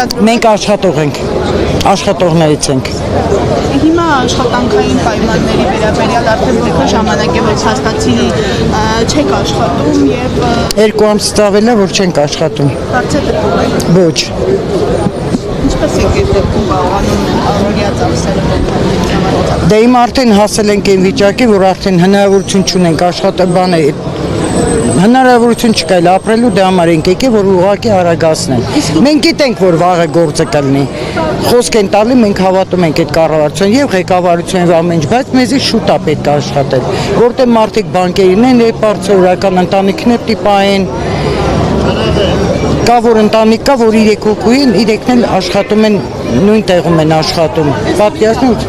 ուշադրում։ Մենք աշխատող ենք, աշխատողներից ենք։ Հիմա աշխատանքային պայմանների վերաբերյալ արդեն դեպի ժամանակ է, որ հաստատի չեք աշխատում եւ 2 ամսից ավել է, որ չենք աշխատում։ բարձր դեպքում է։ Ոչ։ Ինչպես եք այդ դեպքում կարողանում առօրյա ծախսերը։ Դե հիմա արդեն հասել ենք այն վիճակի, որ արդեն հնարավորություն չունենք աշխատաբանը հնարավորություն չկա ապրելու, դե համար ենք եկել, որ ուղղակի արագացնեն։ Մենք գիտենք, որ վաղը գործը կլինի։ Խոսք են տալի, մենք հավատում ենք այդ կառավարության եւ ղեկավարության եւ ամեն ինչ, բայց մեզի շուտ է պետք է աշխատել, որտեղ մարդիկ բանկերին են, բարձրորական ընտանիքներ տիպային կա որ ընտանիք կա, որ 3 հոգու են, 3-ն էլ աշխատում են նույն տեղում են աշխատում։ Պատկերացնու՞ց։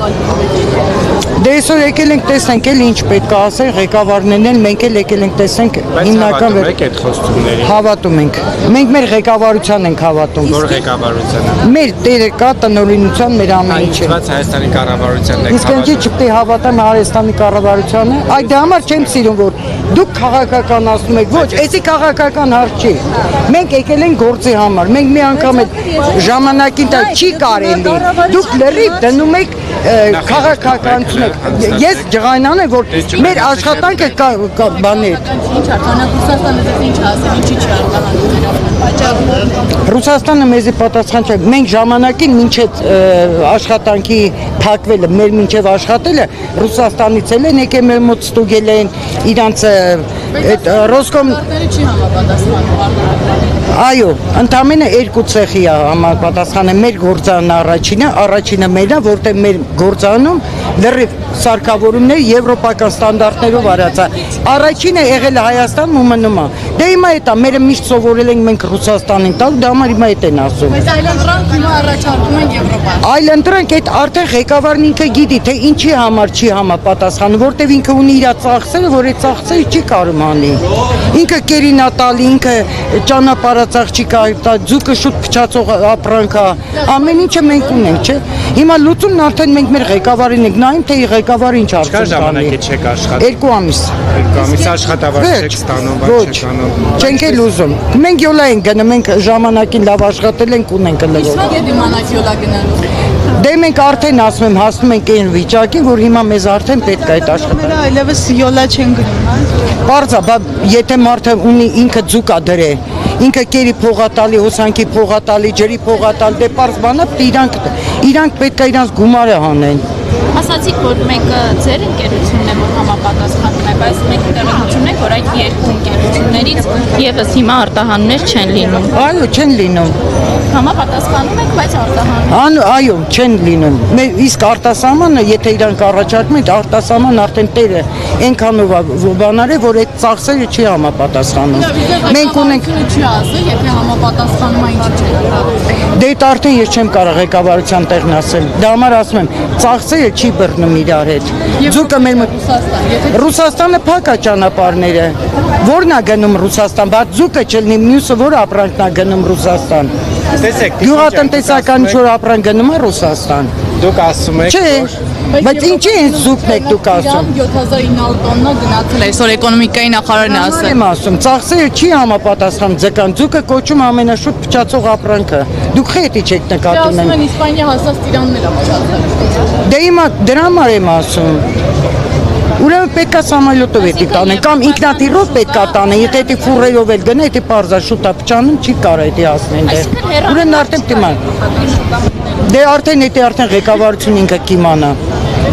Դե այսօր եկել ենք տեսնենք էլ ինչ պետք է ասել ղեկավարներն են, մենք էլ եկել ենք տեսնենք հիմնական այդ խոստումների։ Հավատում ենք։ Մենք մեր ղեկավարության ենք հավատում։ Որ ղեկավարությանը։ Մեր տերը կա տնօրինության մեր ամեն ինչը։ Բայց Հայաստանի կառավարությանն եք Իսկ ինչի՞ չպետք է հավատամ Հայաստանի կառավարությանը։ Այդ դրա համար չեմ սիրում որ դուք քաղաքականացնում եք։ Ոչ, էսի քաղաքական հարց չի։ Մենք եկել ենք գործի համար։ Մենք մի անգամ այդ ժամանակին դա չի կարելի։ Դուք լրիվ դնում եք քաղաքականություն։ Ես ջղայնան եմ որ մեր աշխատանքը բաներ։ Ինչ արտանակ Ռուսաստանը դեռ ինչ ասել, ինչի՞ չի արտահանում։ Ռուսաստանը մեզի պատասխան չէ։ Մենք ժամանակին մինչև աշխատանքի փակվելը, մեր մինչև աշխատելը Ռուսաստանից էլ են եկել մեր մոտ ստուգել են իրանց այդ Ռոսկոմ չի համապատասխանում։ Այո, ընդամենը 2 ցեխի է համապատասխանը մեր գործարանը առաջինը մերն է, որտեղ մեր գործարանում լրիվ սարքավորումներ եվրոպական ստանդարտներով արած է։ Առաջինը եղել է Հայաստանն ու մնում է։ Դե հիմա այդ է, մերը միշտ սովորել ենք մենք Ռուսաստանին տալ, դա համար հիմա այդ են ասում։ Բայց այլընտրանք հիմա առաջարկում են Եվրոպա։ Այլընտրանք այդ արդեն ղեկավարն ինքը գիտի, թե ինչի համար չի համապատասխանում, որտեղ ինքը ունի իր ծախսերը, որ այդ ծախսերը չի կարող անի։ Ինքը կերինա տալի, ինքը ճանապարհածախ չի կարա, ձուկը շուտ փչացող ապրանք է, ամեն ինչը մենք ունենք, չէ։ Հիմա լուծումն արդեն մենք մեր ղեկավարին ենք նայում, թե ղեկավարը ինչ Չկա արդյունք ժամանակ կանի։ է չեք աշխատում։ 2 ամիս։ 2 ամիս աշխատավարձ չեք ստանում, բայց չեք անում։ Չենք էլ ուզում։ Մենք յոլա ենք գնում, մենք ժամանակին լավ աշխատել ենք ունենք լավ։ Իսկ եթե իմանաք յոլա գնալու։ Դե մենք արդեն ասում եմ, հասնում ենք այն վիճակի, որ հիմա մեզ արդեն պետք է այդ աշխատանքը։ Մեր այլևս յոլա չեն գնում, հա։ Բարձա, եթե մարդը ունի ինքը ձուկա դրե, ինքը կերի փողատալի, հոսանքի փողատալի, ջրի փողատալ, դե պարզ բանա, իրանք պետք է իրանց գումարը հանեն։ Ասացիք, որ մենք ձեր ընկերությունն է, որ համապատասխանում է, բայց մենք տեղեկություն ենք, որ այդ 2 ընկերություններից եւս հիմա արտահանումներ չեն լինում։ Այո, չեն լինում։ Համապատասխանում եք, բայց արտահանում։ Այո, չեն լինում։ Իսկ արտասահմանը, եթե իրանք առաջարկում են, արտասահման արդեն տերը այնքանով բանար է, որ այդ ծախսերը չի համապատասխանում։ Մենք ունենք չի ասել, եթե համապատասխանում է ինչի՞ չէ։ Դե դա արդեն ես չեմ կարող ղեկավարության տեղն ասել։ Դա համար ասում եմ, ծախսերը չի բռնում իրար հետ։ Ձուկը մեր Ռուսաստանը փակ է ճանապարհները։ Որն է գնում Ռուսաստան, բայց ձուկը չլինի, մյուսը որ ապրանքն է գնում Ռուսաստան։ Տեսեք, Գյուղատնտեսական ինչ որ ապրանք գնում է Ռուսաստան։ Դուք ասում եք, Չէ, բայց ինչի են զուգն եք դուք ասում։ 7900 տոննա գնացել է, այսօր էկոնոմիկայի նախարարն է ասել։ Եմ ասում, ծախսերը չի համապատասխան ձկան, ձուկը կոչում ամենաշուտ փչացող ապրանքը։ Դուք խետի չեք նկատում Ասում են։ են Իսպանիա հասած Իրանն էլ է փչացել։ Դե հիմա դրա համար եմ ասում։ Ուրեմն պետք է սամալյոտով էդի տանեն, կամ ինքնաթիռով պետք է տանեն, եթե էդի ֆուրերով էլ գնա, էդի պարզա շուտ է փչանում, չի կարող էդի հասնեն դեր։ Ուրեմն արդեն դիման։ Դե արդեն էդի արդեն ղեկավարություն ինքը կիմանա։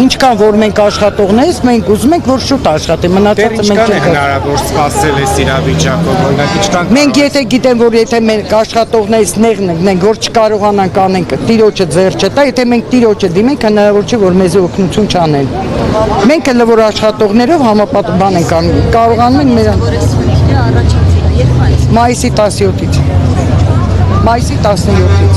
Ինչքան որ մենք աշխատողներս, մենք ուզում ենք որ շուտ աշխատի, մնացածը մենք ինչքան է հնարավոր սպասել այս իրավիճակով, օրինակ ինչքան Մենք եթե գիտեմ որ եթե մենք աշխատողներս նեղնենք, որ չկարողանանք անենք, տիրոջը ձեռ չտա, եթե մենք տիրոջը դիմենք, հնարավոր չէ որ մեզ օգնություն չանեն։ Մենք էլ որ աշխատողներով համապատասխան ենք անում, կարողանում ենք մեր Մայիսի 17-ից։ Մայիսի 17-ից։